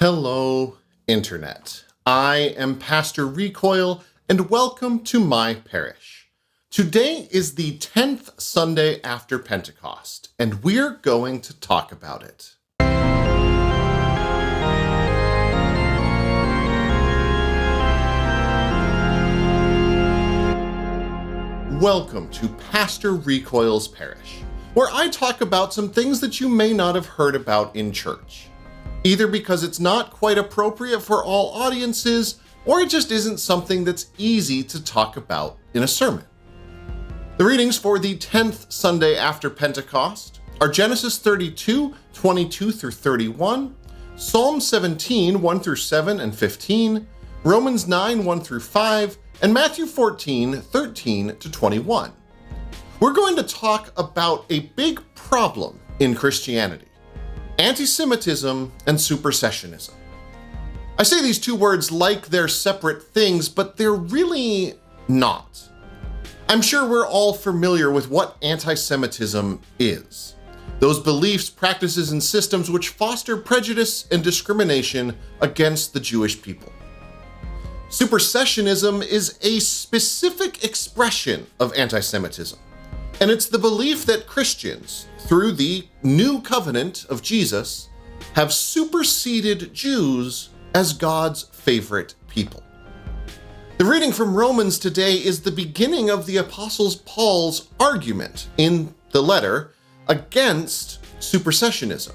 Hello, Internet. I am Pastor Recoil, and welcome to my parish. Today is the 10th Sunday after Pentecost, and we're going to talk about it. Welcome to Pastor Recoil's Parish, where I talk about some things that you may not have heard about in church, either because it's not quite appropriate for all audiences, or it just isn't something that's easy to talk about in a sermon. The readings for the 10th Sunday after Pentecost are Genesis 32, 22 through 31, Psalm 17, 1 through 7 and 15, Romans 9, 1 through 5, and Matthew 14, 13 to 21. We're going to talk about a big problem in Christianity: anti-Semitism and Supersessionism. I say these two words like they're separate things, but they're really not. I'm sure we're all familiar with what anti-Semitism is: those beliefs, practices, and systems which foster prejudice and discrimination against the Jewish people. Supersessionism is a specific expression of anti-Semitism, and it's the belief that Christians, through the new covenant of Jesus, have superseded Jews as God's favorite people. The reading from Romans today is the beginning of the Apostle Paul's argument in the letter against supersessionism.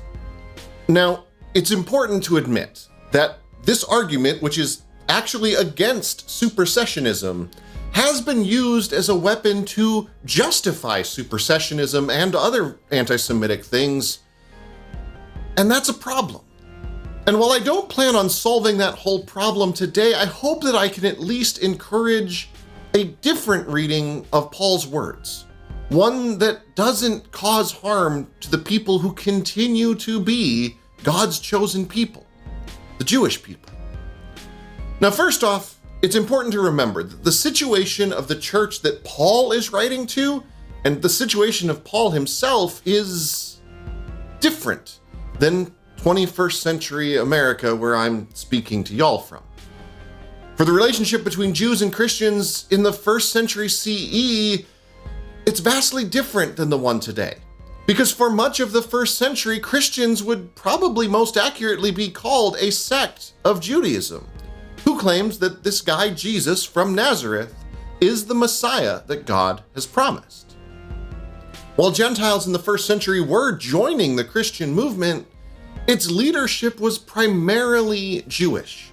Now, it's important to admit that this argument, which is actually against supersessionism, has been used as a weapon to justify supersessionism and other anti-Semitic things, and that's a problem. And while I don't plan on solving that whole problem today, I hope that I can at least encourage a different reading of Paul's words, one that doesn't cause harm to the people who continue to be God's chosen people, the Jewish people. Now, first off, it's important to remember that the situation of the church that Paul is writing to and the situation of Paul himself is different than 21st century America, where I'm speaking to y'all from. For the relationship between Jews and Christians in the 1st century CE, it's vastly different than the one today. Because for much of the 1st century, Christians would probably most accurately be called a sect of Judaism, who claims that this guy Jesus from Nazareth is the Messiah that God has promised. While Gentiles in the 1st century were joining the Christian movement, its leadership was primarily Jewish.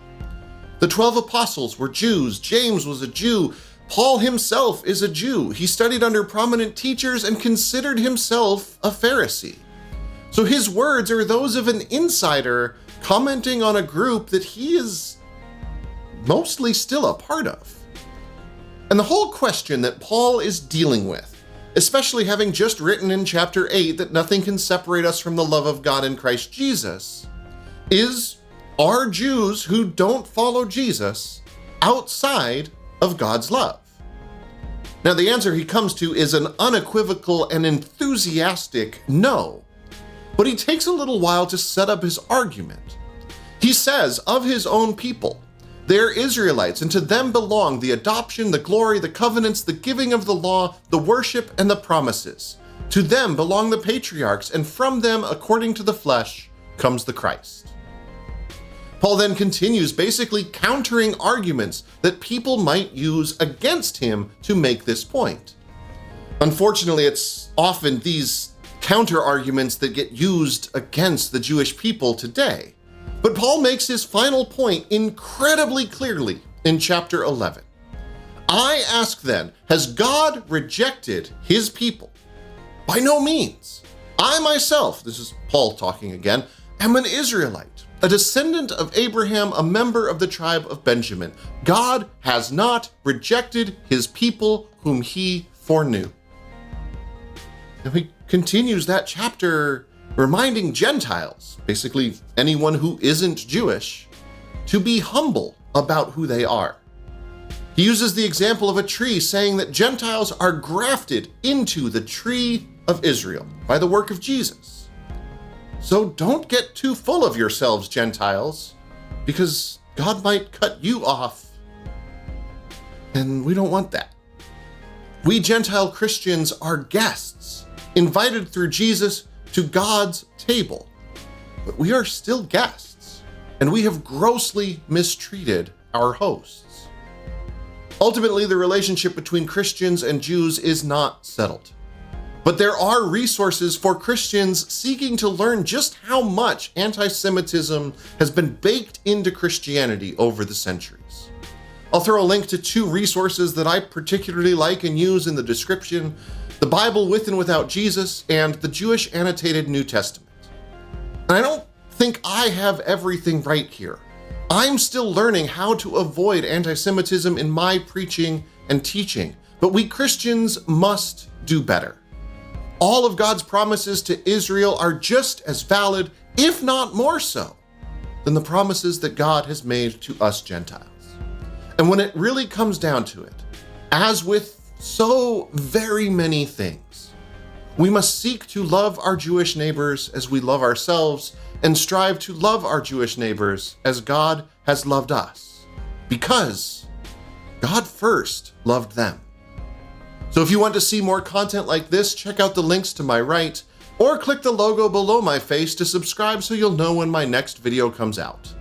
The 12 apostles were Jews, James was a Jew, Paul himself is a Jew. He studied under prominent teachers and considered himself a Pharisee. So his words are those of an insider commenting on a group that he is mostly still a part of. And the whole question that Paul is dealing with, especially having just written in chapter 8 that nothing can separate us from the love of God in Christ Jesus, is, are Jews who don't follow Jesus outside of God's love? Now, the answer he comes to is an unequivocal and enthusiastic no, but he takes a little while to set up his argument. He says, of his own people, they're Israelites, and to them belong the adoption, the glory, the covenants, the giving of the law, the worship, and the promises. To them belong the patriarchs, and from them, according to the flesh, comes the Christ. Paul then continues, basically countering arguments that people might use against him to make this point. Unfortunately, it's often these counter-arguments that get used against the Jewish people today. But Paul makes his final point incredibly clearly in chapter 11. I ask then, has God rejected his people? By no means. I myself, this is Paul talking again, am an Israelite, a descendant of Abraham, a member of the tribe of Benjamin. God has not rejected his people whom he foreknew. Now he continues that chapter reminding Gentiles, basically anyone who isn't Jewish, to be humble about who they are. He uses the example of a tree, saying that Gentiles are grafted into the tree of Israel by the work of Jesus. So don't get too full of yourselves, Gentiles, because God might cut you off, and we don't want that. We Gentile Christians are guests, invited through Jesus to God's table, but we are still guests, and we have grossly mistreated our hosts. Ultimately, the relationship between Christians and Jews is not settled. But there are resources for Christians seeking to learn just how much anti-Semitism has been baked into Christianity over the centuries. I'll throw a link to 2 resources that I particularly like and use in the description: the Bible With and Without Jesus and the Jewish Annotated New Testament. And I don't think I have everything right here. I'm still learning how to avoid anti-Semitism in my preaching and teaching, but we Christians must do better. All of God's promises to Israel are just as valid, if not more so, than the promises that God has made to us Gentiles. And when it really comes down to it, as with so very many things, we must seek to love our Jewish neighbors as we love ourselves, and strive to love our Jewish neighbors as God has loved us, because God first loved them. So if you want to see more content like this, check out the links to my right, or click the logo below my face to subscribe so you'll know when my next video comes out.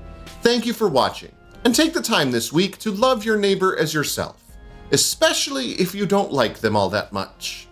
Thank you for watching, and take the time this week to love your neighbor as yourself, especially if you don't like them all that much.